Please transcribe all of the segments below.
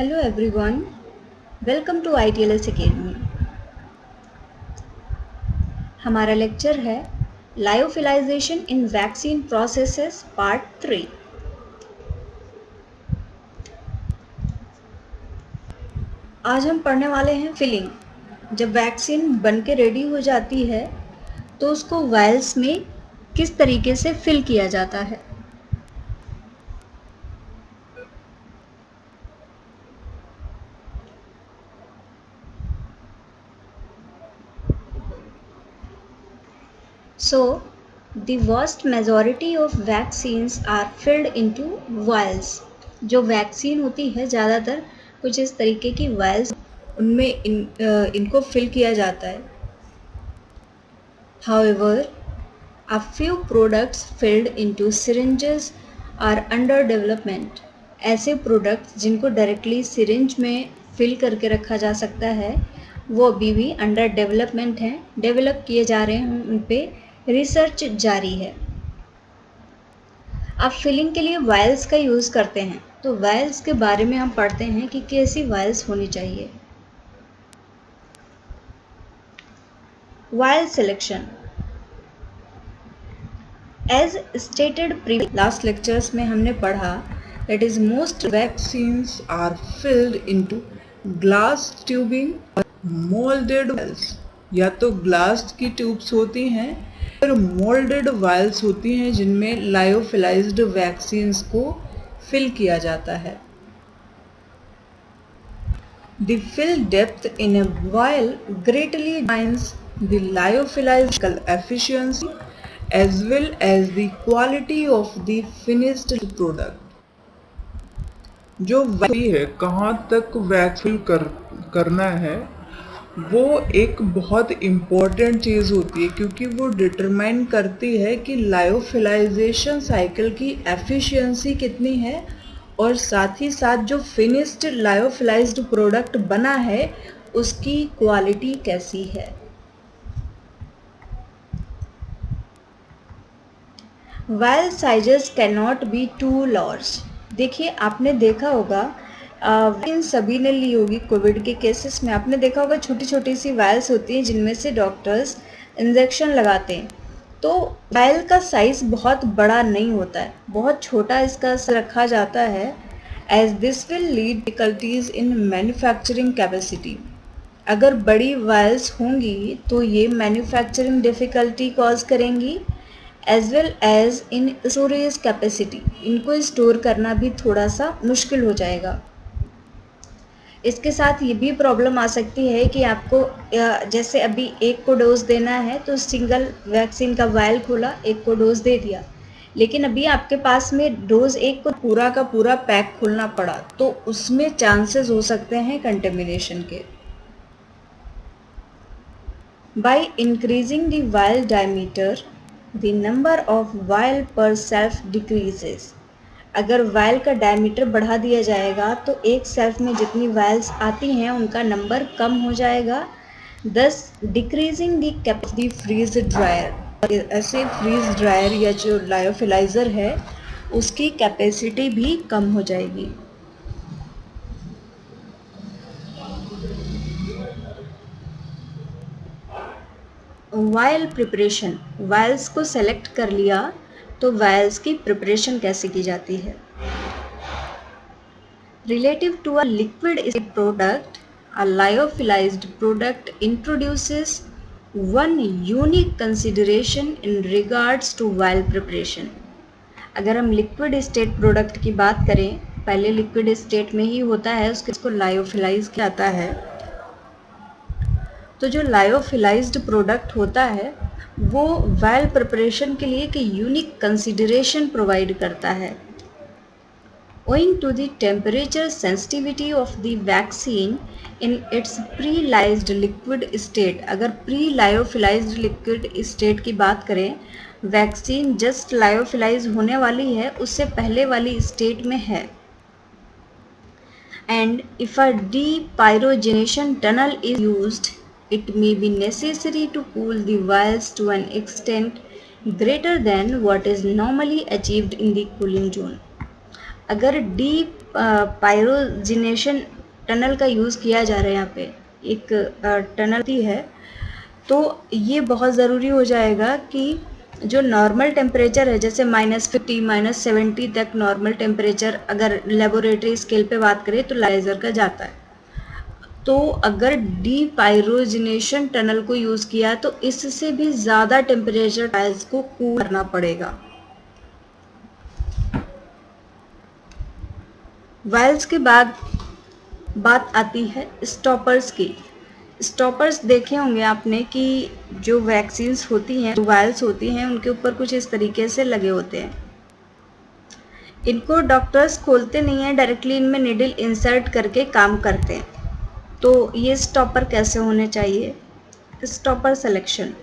Hello everyone, welcome to ITLS Academy। हमारा lecture है lyophilisation इन vaccine processes part 3। आज हम पढ़ने वाले हैं फिलिंग। जब वैक्सीन बन के रेडी हो जाती है तो उसको वायल्स में किस तरीके से फिल किया जाता है। So, the vast majority of vaccines are filled into vials। जो वैक्सीन होती है ज़्यादातर कुछ इस तरीके की vials उनमें इनको फिल किया जाता है। However, a few products filled into syringes are under development। ऐसे प्रोडक्ट्स जिनको डायरेक्टली सिरिंज में फिल करके रखा जा सकता है वो अभी भी अंडर डेवलपमेंट हैं, डेवलप किए जा रहे हैं, उन पे रिसर्च जारी है। आप फिलिंग के लिए वायल्स का यूज़ करते हैं तो वायल्स के बारे में हम पढ़ते हैं कि कैसी वायल्स होनी चाहिए। Vial selection as stated last lectures में हमने पढ़ा that is most vaccines are filled into glass tubing or molded vials। या तो ग्लास की ट्यूब्स होती हैं और मोल्डेड वायल्स होती हैं जिनमें लायोफिलाइज्ड वैक्सीन्स को फिल किया जाता है। The fill depth in a vial greatly determines the lyophilizational efficiency as well as the quality of the finished product। जो वैक्सीन है कहाँ तक वैक्सीन करना है वो एक बहुत इम्पॉर्टेंट चीज़ होती है क्योंकि वो डिटरमाइन करती है कि लायोफिलाइजेशन साइकिल की एफिशिएंसी कितनी है और साथ ही साथ जो फिनिश्ड लायोफिलाइज्ड प्रोडक्ट बना है उसकी क्वालिटी कैसी है। Vial sizes can not be too large. देखिए आपने देखा होगा इन सभी ने ली होगी कोविड के केसेस में, आपने देखा होगा छोटी छोटी सी वायल्स होती हैं जिनमें से डॉक्टर्स इंजेक्शन लगाते हैं। तो वायल का साइज़ बहुत बड़ा नहीं होता है, बहुत छोटा इसका रखा जाता है as this will lead difficulties in manufacturing capacity. अगर बड़ी वायल्स होंगी तो ये मैन्युफैक्चरिंग डिफ़िकल्टी कॉज करेंगी as well as in storage capacity. इनको स्टोर करना भी थोड़ा सा मुश्किल हो जाएगा। इसके साथ ये भी प्रॉब्लम आ सकती है कि आपको जैसे अभी एक को डोज देना है तो सिंगल वैक्सीन का वायल खोला, एक को डोज दे दिया, लेकिन अभी आपके पास में डोज एक को पूरा का पूरा पैक खोलना पड़ा तो उसमें चांसेस हो सकते हैं कंटेमिनेशन के। By increasing the vial diameter, the number of vial per self decreases। अगर वायल का डायमीटर बढ़ा दिया जाएगा तो एक सेल्फ में जितनी वायल्स आती हैं उनका नंबर कम हो जाएगा, thus decreasing the capacity freeze dryer. ऐसे फ्रीज ड्रायर या जो लायोफिलाइज़र है उसकी कैपेसिटी भी कम हो जाएगी। वायल प्रिपरेशन, वायल्स को सेलेक्ट कर लिया तो वायल्स की प्रिपरेशन कैसे की जाती है। Relative to a liquid product, a lyophilized product introduces one unique consideration in regards to vial preparation. अगर हम लिक्विड स्टेट प्रोडक्ट की बात करें, पहले लिक्विड स्टेट में ही होता है, उसको लायोफिलाइज किया जाता है। तो जो लायोफिलाइज्ड प्रोडक्ट होता है वो वायल प्रिपरेशन के लिए एक यूनिक कंसिडरेशन प्रोवाइड करता है। Owing to the temperature sensitivity of the vaccine in its pre-lyzed liquid state, अगर pre-lyophilized liquid state की बात करें, वैक्सीन जस्ट लायोफिलाइज होने वाली है, उससे पहले वाली स्टेट में है। And if a depyrogenation tunnel is used, it may be necessary to cool the vials to an extent greater than what is normally achieved in the cooling zone। अगर deep पायरोजिनेशन tunnel का use किया जा रहा है, यहाँ पे एक tunnel ही है, तो ये बहुत ज़रूरी हो जाएगा कि जो नॉर्मल टेम्परेचर है, जैसे -50 -70 तक नॉर्मल टेम्परेचर अगर लेबोरेटरी स्केल पे बात करें तो लाइजर का जाता है। तो अगर डीपाइरोजिनेशन टनल को यूज़ किया तो इससे भी ज़्यादा टेम्परेचर टाइल्स को कूल करना पड़ेगा। वायल्स के बाद बात आती है स्टॉपर्स की। स्टॉपर्स देखे होंगे आपने कि जो वैक्सीन्स होती हैं, जो वायल्स होती हैं, उनके ऊपर कुछ इस तरीके से लगे होते हैं। इनको डॉक्टर्स खोलते नहीं हैं, डायरेक्टली इनमें निडल इंसर्ट करके काम करते हैं। तो ये स्टॉपर कैसे होने चाहिए? Stopper selection.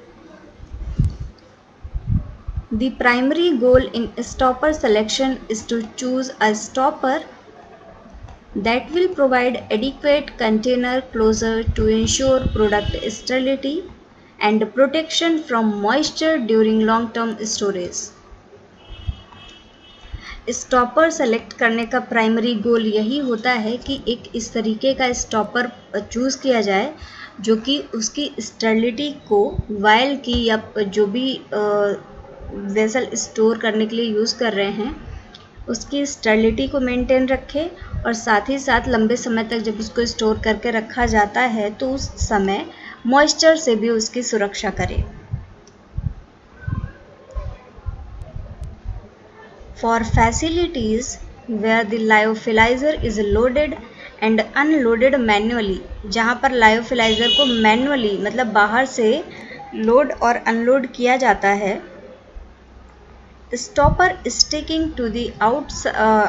The primary goal in stopper selection is to choose a stopper that will provide adequate container closure to ensure product sterility and protection from moisture during long-term storage. Stopper select करने का primary goal यही होता है कि एक इस तरीके का स्टॉपर चूज़ किया जाए जो कि उसकी स्टेरिलिटी को वायल की या जो भी वेसल स्टोर करने के लिए यूज़ कर रहे हैं उसकी स्टेरिलिटी को मेंटेन रखे, और साथ ही साथ लंबे समय तक जब उसको स्टोर करके रखा जाता है तो उस समय मॉइस्चर से भी उसकी सुरक्षा करे। For facilities where the lyophilizer is loaded and unloaded manually, जहाँ पर लायोफिलाइज़र को मैनुअली मतलब बाहर से लोड और अनलोड किया जाता है, stopper sticking to the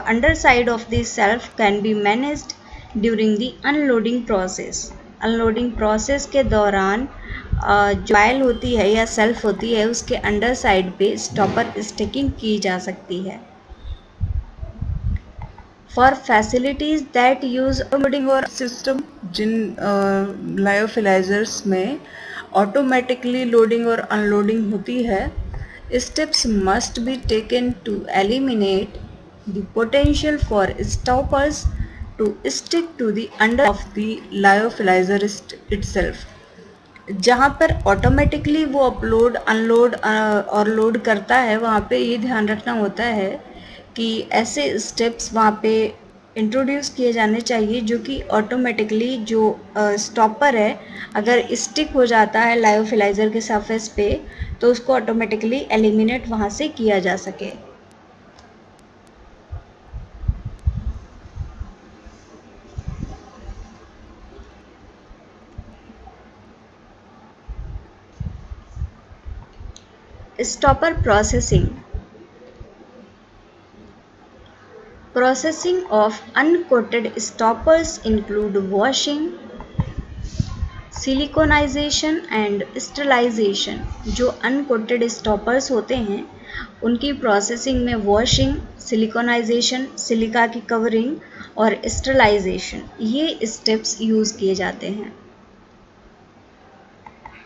underside of the shelf can be managed during the unloading process. Unloading process के दौरान जो वायल होती है या सेल्फ होती है उसके अंडर साइड पे स्टॉपर स्टिकिंग की जा सकती है। For facilities that use unloading और सिस्टम, जिन लायोफिलाइजर्स में ऑटोमेटिकली लोडिंग और अनलोडिंग होती है, steps must be taken to eliminate the potential for stoppers to stick to the under of the lyophilizer itself. जहाँ पर ऑटोमेटिकली वो अपलोड अनलोड और load करता है, वहाँ पे ये ध्यान रखना होता है कि ऐसे स्टेप्स वहाँ पे इंट्रोड्यूस किए जाने चाहिए जो कि ऑटोमेटिकली जो स्टॉपर है अगर स्टिक हो जाता है लायोफिलाइज़र के सरफेस पे तो उसको ऑटोमेटिकली एलिमिनेट वहाँ से किया जा सके। Stopper processing. Processing of uncoated stoppers include washing, siliconization and sterilization। जो अनकोटेड स्टॉपर्स होते हैं उनकी प्रोसेसिंग में वॉशिंग, सिलिकॉनाइजेशन, सिलिका की कवरिंग और स्टेरिलाइजेशन ये स्टेप्स यूज़ किए जाते हैं।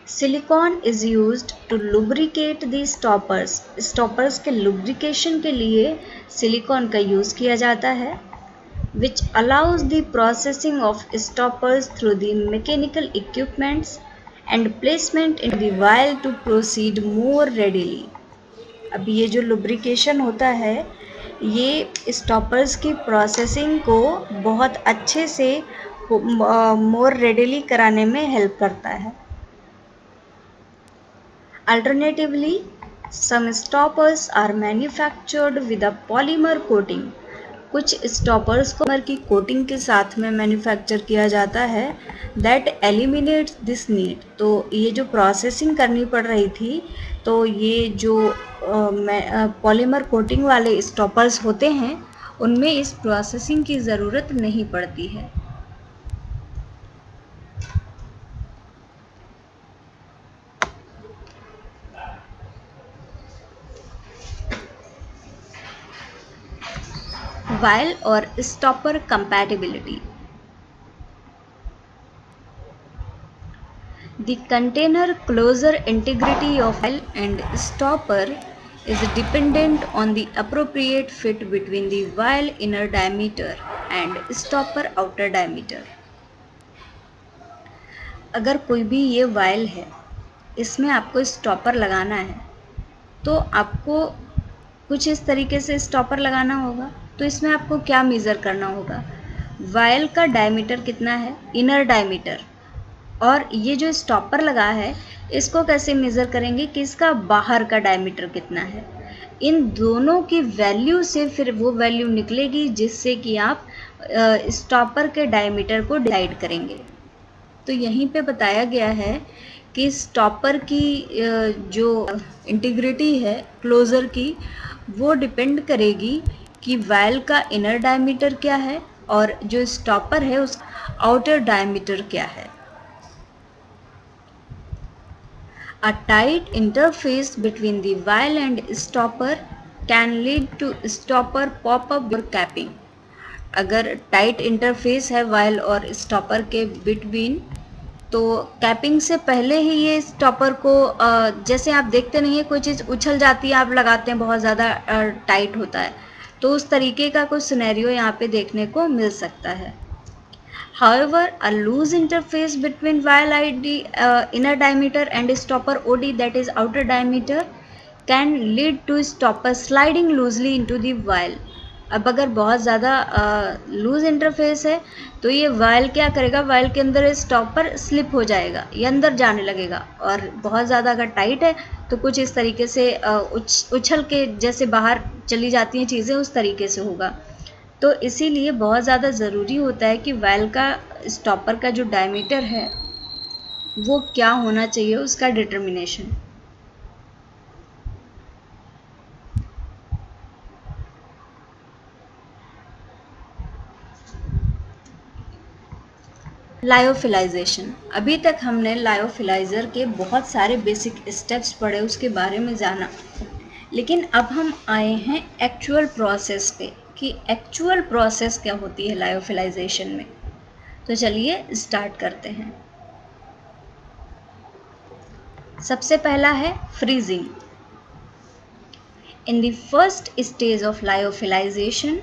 Silicone is used to lubricate the stoppers. Stoppers के लुब्रिकेशन के लिए सिलिकॉन का यूज़ किया जाता है, which allows the processing of stoppers through the mechanical equipments and placement in the vial to proceed more readily। अब ये जो लुब्रिकेशन होता है ये स्टॉपर्स की प्रोसेसिंग को बहुत अच्छे से मोर रेडिली कराने में हेल्प करता है। Alternatively, some stoppers are manufactured with a polymer coating। कुछ स्टॉपर्स को की कोटिंग के साथ में मैन्युफैक्चर किया जाता है दैट एलिमिनेट्स दिस नीड। तो ये जो प्रोसेसिंग करनी पड़ रही थी तो ये जो पॉलीमर कोटिंग वाले स्टॉपर्स होते हैं उनमें इस प्रोसेसिंग की ज़रूरत नहीं पड़ती है। वायल और stopper compatibility. The container closure integrity of vial and stopper is dependent on the appropriate fit between the vial inner diameter and stopper outer diameter. अगर कोई भी ये वायल है, इसमें आपको स्टॉपर लगाना है, तो आपको कुछ इस तरीके से स्टॉपर लगाना होगा। तो इसमें आपको क्या मेज़र करना होगा, वायल का डायमीटर कितना है, इनर डायमीटर, और ये जो स्टॉपर लगा है इसको कैसे मेज़र करेंगे कि इसका बाहर का डायमीटर कितना है। इन दोनों की वैल्यू से फिर वो वैल्यू निकलेगी जिससे कि आप स्टॉपर के डायमीटर को डिसाइड करेंगे। तो यहीं पे बताया गया है कि स्टॉपर की जो इंटीग्रिटी है क्लोज़र की, वो डिपेंड करेगी कि वायल का इनर डायमीटर क्या है और जो स्टॉपर है उस आउटर डायमीटर क्या है। A tight interface between the vial and stopper can lead to stopper pop-up or capping. अगर टाइट इंटरफेस है वायल और स्टॉपर के बिटवीन, तो कैपिंग से पहले ही ये स्टॉपर को जैसे आप देखते नहीं है कोई चीज़ उछल जाती है, आप लगाते हैं बहुत ज़्यादा टाइट होता है, तो उस तरीके का कुछ सिनेरियो यहाँ पे देखने को मिल सकता है। However, a loose interface between vial ID inner diameter and stopper OD that is outer diameter can lead to stopper sliding loosely into the vial. अब अगर बहुत ज़्यादा लूज इंटरफेस है तो ये वायल क्या करेगा, वायल के अंदर स्टॉपर स्लिप हो जाएगा, ये अंदर जाने लगेगा, और बहुत ज़्यादा अगर टाइट है तो कुछ इस तरीके से उछल के जैसे बाहर चली जाती हैं चीज़ें, उस तरीके से होगा। तो इसीलिए बहुत ज़्यादा ज़रूरी होता है कि वायल का स्टॉपर का जो डायमीटर है वो क्या होना चाहिए, उसका डिटर्मिनेशन। लायोफिलाइजेशन। अभी तक हमने लायोफिलाइज़र के बहुत सारे बेसिक स्टेप्स पढ़े, उसके बारे में जाना, लेकिन अब हम आए हैं एक्चुअल प्रोसेस पे कि एक्चुअल प्रोसेस क्या होती है लायोफिलाइजेशन में। तो चलिए स्टार्ट करते हैं। सबसे पहला है freezing. In the first stage of lyophilization,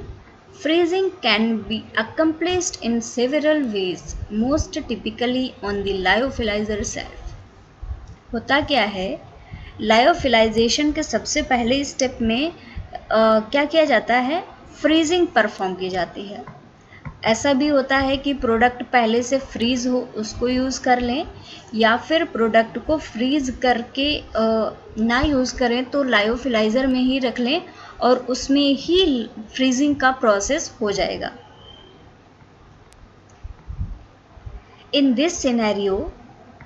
freezing can be accomplished in several ways, most typically on the lyophilizer self. होता क्या है, लायोफिलाइजेशन के सबसे पहले स्टेप में क्या किया जाता है, फ्रीजिंग परफॉर्म की जाती है। ऐसा भी होता है कि प्रोडक्ट पहले से फ्रीज़ हो उसको यूज़ कर लें, या फिर प्रोडक्ट को फ्रीज़ करके ना यूज़ करें तो लायोफिलाइज़र में ही रख लें और उसमें ही फ्रीजिंग का प्रोसेस हो जाएगा। In this scenario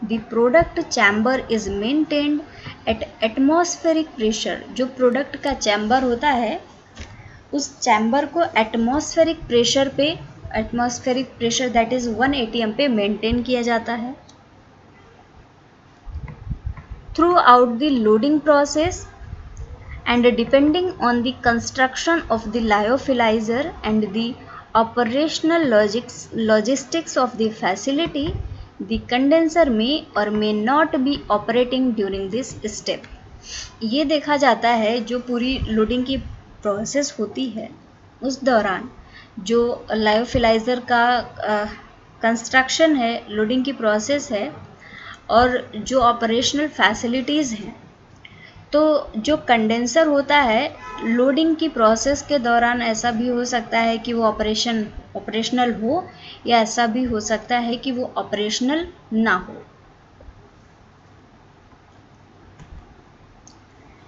the product chamber is maintained at atmospheric pressure. जो प्रोडक्ट का चैम्बर होता है उस चैम्बर को एटमॉस्फेरिक प्रेशर पे, atmospheric pressure that is 1 atm पे मेंटेन किया जाता है throughout the loading process, and depending on the construction of the lyophilizer and the operational logistics of the facility, the condenser may or may not be operating during this step. ये देखा जाता है जो पूरी loading की process होती है उस दौरान जो लायोफिलाइज़र का कंस्ट्रक्शन है, लोडिंग की प्रोसेस है, और जो ऑपरेशनल फैसिलिटीज़ हैं, तो जो कंडेंसर होता है लोडिंग की प्रोसेस के दौरान ऐसा भी हो सकता है कि वो ऑपरेशनल हो, या ऐसा भी हो सकता है कि वो ऑपरेशनल ना हो।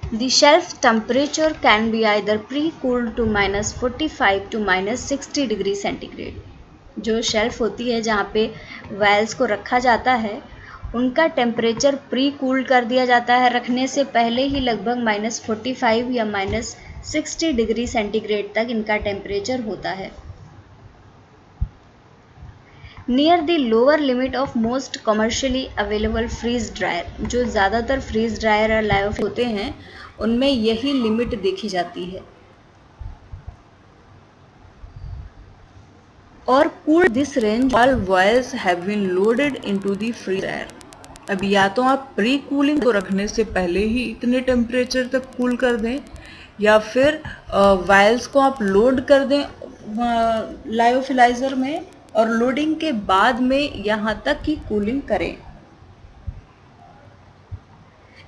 The shelf temperature can be either pre-cooled to -45 to -60 degree centigrade. जो शेल्फ होती है जहाँ पे वायल्स को रखा जाता है उनका टेम्परेचर प्री कूल कर दिया जाता है, रखने से पहले ही लगभग -45 या -60 डिग्री सेंटीग्रेड तक इनका टेम्परेचर होता है। Near the lower limit of most commercially available freeze dryer, जो ज़्यादातर फ्रीज ड्रायर और लायोफिल होते हैं उनमें यही लिमिट देखी जाती है। और cool this range all vials have been loaded into the freeze dryer. अब या तो आप प्री कूलिंग को रखने से पहले ही इतने टेम्परेचर तक कूल कर दें, या फिर वायल्स को आप लोड कर दें लायोफिलाइज़र में और लोडिंग के बाद में यहाँ तक की कूलिंग करें।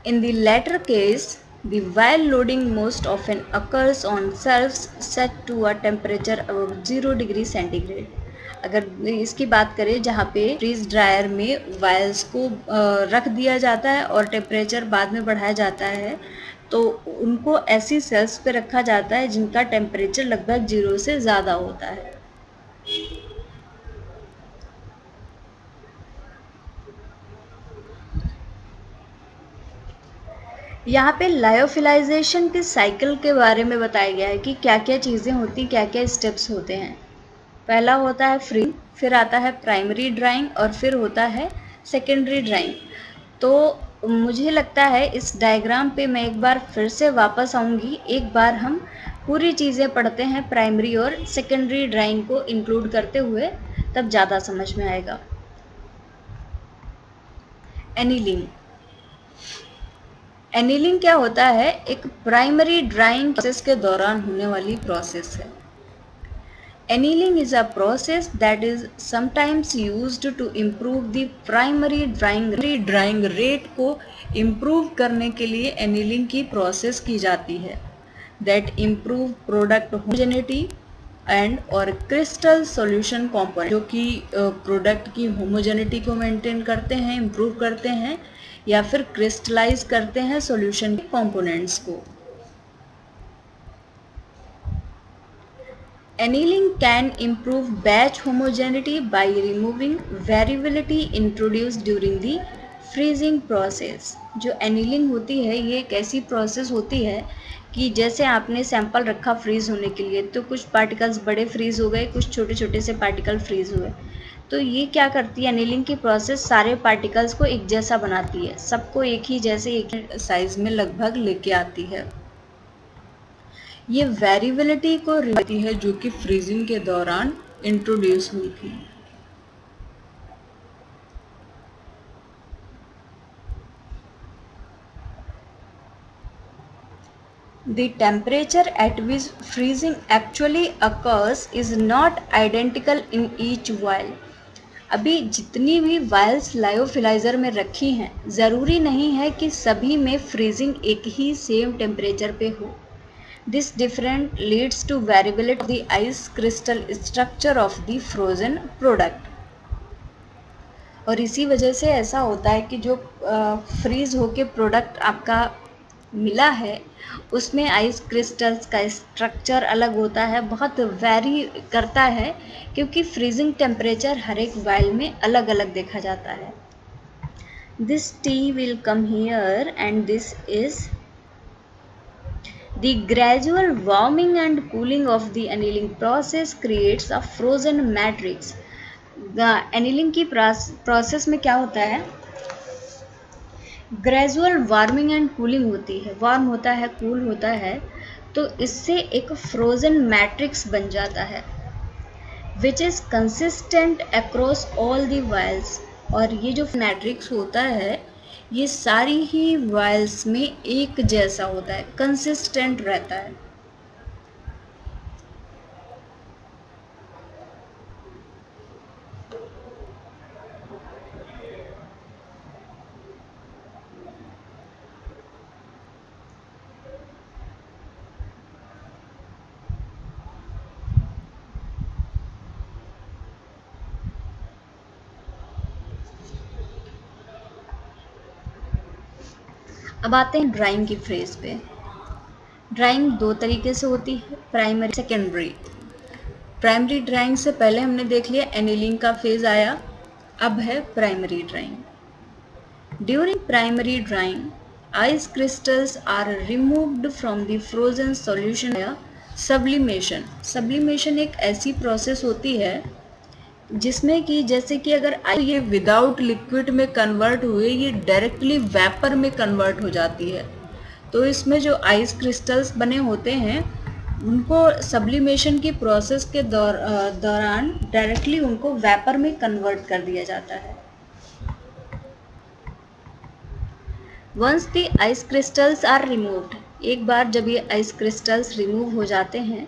In the latter case, the vial loading most often occurs on shelves set to a temperature above 0 degree centigrade. अगर इसकी बात करें जहाँ पे फ्रीज ड्रायर में वायल्स को रख दिया जाता है और टेम्परेचर बाद में बढ़ाया जाता है, तो उनको ऐसी सेल्स पे रखा जाता है जिनका टेम्परेचर लगभग 0 से ज़्यादा होता है। यहाँ पे लायोफिलाइजेशन के साइकिल के बारे में बताया गया है कि क्या क्या चीज़ें होती, क्या क्या स्टेप्स होते हैं। पहला होता है फ्रीजिंग, फिर आता है प्राइमरी ड्राइंग और फिर होता है सेकेंडरी ड्राइंग। तो मुझे लगता है इस डायग्राम पे मैं एक बार फिर से वापस आऊँगी, एक बार हम पूरी चीज़ें पढ़ते हैं प्राइमरी और सेकेंडरी ड्राइंग को इंक्लूड करते हुए, तब ज़्यादा समझ में आएगा। एनीलिंग। एनीलिंग क्या होता है? एक प्राइमरी ड्राइंग प्रोसेस के दौरान होने वाली प्रोसेस है। Annealing is a process that is sometimes used to improve the primary drying rate को improve करने के लिए annealing की process की जाती है, that improve product homogeneity and और crystal solution component, जो कि प्रोडक्ट की होमोजेनिटी को मेंटेन करते हैं, इम्प्रूव करते हैं या फिर क्रिस्टलाइज करते हैं सॉल्यूशन के कंपोनेंट्स को। Annealing can improve batch homogeneity by removing variability introduced during the freezing process। जो annealing होती है ये एक ऐसी प्रोसेस होती है कि जैसे आपने सैंपल रखा फ्रीज होने के लिए, तो कुछ पार्टिकल्स बड़े फ्रीज हो गए, कुछ छोटे छोटे से पार्टिकल फ्रीज हुए। तो ये क्या करती है, एनीलिंग की प्रोसेस सारे पार्टिकल्स को एक जैसा बनाती है, सबको एक ही जैसे एक ही साइज में लगभग लेके आती है। ये वेरिएबिलिटी को रहती है जो कि फ्रीजिंग के दौरान इंट्रोड्यूस हुई थी। The temperature at which freezing actually occurs is not identical in each vial। अभी जितनी भी वायल्स लायोफिलाइज़र में रखी हैं, ज़रूरी नहीं है कि सभी में फ्रीजिंग एक ही सेम टेम्परेचर पे हो। This difference leads to variability of the ice crystal structure of the frozen product। और इसी वजह से ऐसा होता है कि जो फ्रीज होके प्रोडक्ट आपका मिला है उसमें आइस क्रिस्टल्स का स्ट्रक्चर अलग होता है, बहुत वेरी करता है, क्योंकि फ्रीजिंग टेम्परेचर हर एक वाइल में अलग अलग देखा जाता है। This T will come here and this is the gradual warming and cooling of the annealing process creates a frozen matrix। annealing की प्रोसेस में क्या होता है, ग्रेजुअल वार्मिंग एंड कूलिंग होती है, वार्म होता है, कूल होता है, तो इससे एक फ्रोजन मैट्रिक्स बन जाता है which is consistent across all the vials. और ये जो मैट्रिक्स होता है ये सारी ही वायल्स में एक जैसा होता है, कंसिस्टेंट रहता है। अब आते हैं ड्राइंग की फेज पे। ड्राइंग दो तरीके से होती है, प्राइमरी सेकेंडरी। प्राइमरी ड्राइंग से पहले हमने देख लिया एनीलिंग का फेज आया, अब है primary drying. During primary drying ice crystals are removed from the frozen solution या सब्लिमेशन। सब्लिमेशन एक ऐसी प्रोसेस होती है जिसमें कि जैसे कि अगर ये विदाउट लिक्विड में कन्वर्ट हुए ये डायरेक्टली वेपर में कन्वर्ट हो जाती है, तो इसमें जो आइस क्रिस्टल्स बने होते हैं उनको सब्लिमेशन की प्रोसेस के दौरान डायरेक्टली उनको वेपर में कन्वर्ट कर दिया जाता है। Once the ice crystals are removed, एक बार जब ये आइस क्रिस्टल्स रिमूव हो जाते हैं,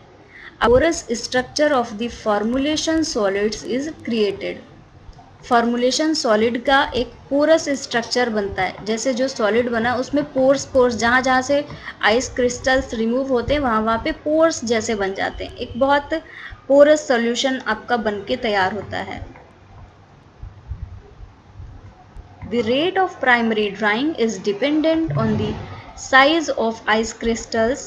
porous structure of the formulation solids is created. Formulation solid का एक पोरस स्ट्रक्चर बनता है, जैसे जो सॉलिड बना उसमें पोर्स पोर्स जहाँ जहाँ से आइस क्रिस्टल्स रिमूव होते हैं वहाँ वहाँ पे पोर्स जैसे बन जाते हैं। एक बहुत पोरस सॉल्यूशन आपका बन के तैयार होता है। The rate of primary drying is dependent on the size of ice crystals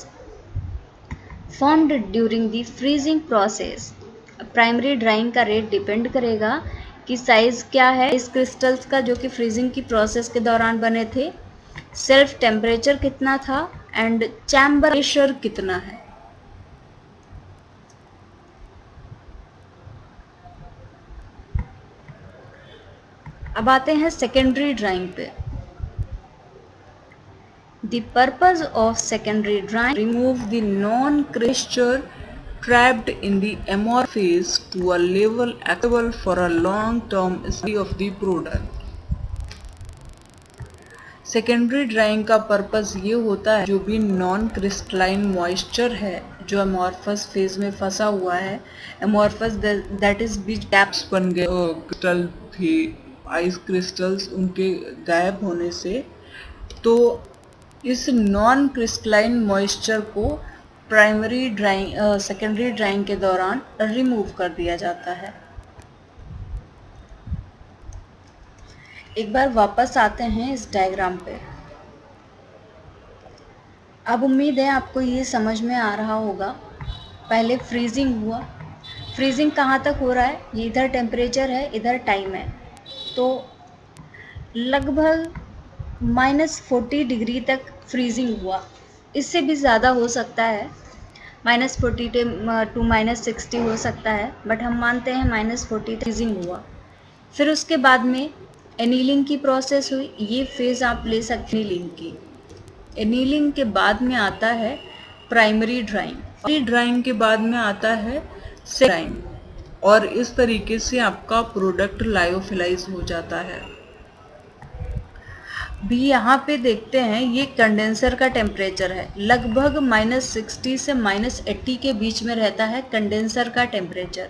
formed during the freezing process. Primary drawing का रेट डिपेंड करेगा कि साइज क्या है इस क्रिस्टल्स का जो कि फ्रीजिंग की प्रोसेस के दौरान बने थे, सेल्फ टेम्परेचर कितना था एंड चैम्बर प्रेशर कितना है। अब आते हैं सेकेंडरी ड्राइंग पे। The purpose of secondary drying remove the non-moisture trapped in the amorphous to a level acceptable for a long-term stability of the product. Secondary drawing का purpose ये होता है जो भी नॉन क्रिस्टलाइन मॉइस्चर है जो amorphous phase में फंसा हुआ है, amorphous that is beach gaps बन गए, क्रिस्टल थे आइस क्रिस्टल्स उनके गायब होने से, तो इस नॉन क्रिस्टलाइन मॉइस्चर को प्राइमरी ड्राइंग सेकेंडरी ड्राइंग के दौरान रिमूव कर दिया जाता है। एक बार वापस आते हैं इस डायग्राम पे। अब उम्मीद है आपको ये समझ में आ रहा होगा। पहले फ्रीजिंग हुआ, फ्रीजिंग कहाँ तक हो रहा है, ये इधर टेम्परेचर है इधर टाइम है, तो लगभग -40 डिग्री तक फ्रीजिंग हुआ। इससे भी ज़्यादा हो सकता है, -40 टू -60 हो सकता है, बट हम मानते हैं -40 फ्रीजिंग हुआ। फिर उसके बाद में एनीलिंग की प्रोसेस हुई, ये फेज़ आप ले सकते हैं एनीलिंग की। एनीलिंग के बाद में आता है प्राइमरी ड्राइंग, प्राइमरी ड्राइंग के बाद में आता है सेकेंडरी ड्राइंग, और इस तरीके से आपका प्रोडक्ट लायोफिलाइज हो जाता है। भी यहाँ पे देखते हैं ये कंडेंसर का टेम्परेचर है, लगभग -60 से -80 के बीच में रहता है कंडेंसर का टेम्परेचर।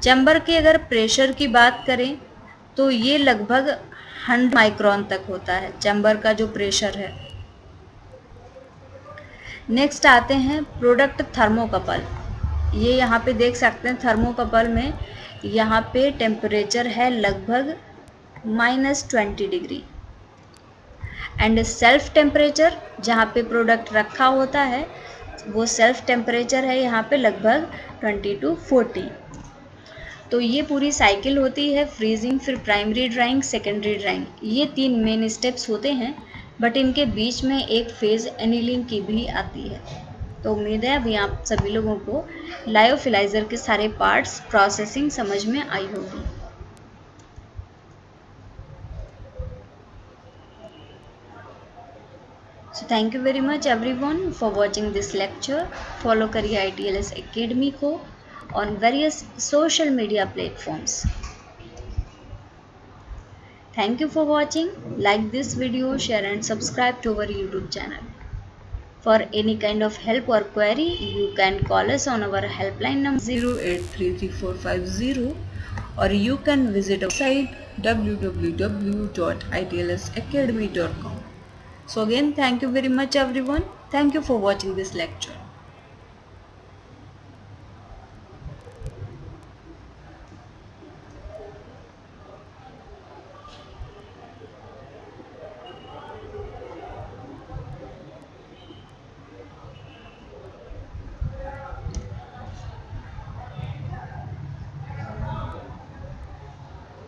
चैम्बर के अगर प्रेशर की बात करें तो ये लगभग 100 माइक्रोन तक होता है चैम्बर का जो प्रेशर है। नेक्स्ट आते हैं प्रोडक्ट थर्मोकपल। ये यहाँ पे देख सकते हैं थर्मोकपल में यहाँ पे टेम्परेचर है लगभग -20 डिग्री, एंड सेल्फ टेम्परेचर जहाँ पे प्रोडक्ट रखा होता है वो सेल्फ टेम्परेचर है यहाँ पे लगभग 20 to 40। तो ये पूरी साइकिल होती है फ्रीजिंग, फिर प्राइमरी ड्राइंग, सेकेंडरी ड्राइंग, ये 3 मेन स्टेप्स होते हैं, बट इनके बीच में एक फेज़ एनीलिंग की भी आती है। तो उम्मीद है अभी आप सभी लोगों को लायोफिलाइज़र के सारे पार्ट्स प्रोसेसिंग समझ में आई होगी। So thank you very much everyone for watching this lecture. Follow करिए ITLS Academy को on various social media platforms. Thank you for watching. Like this video, share and subscribe to our YouTube channel. For any kind of help or query, you can call us on our helpline number 083345, or you can visit our site www.itlsacademy.com. So again, thank you very much everyone. Thank you for watching this lecture.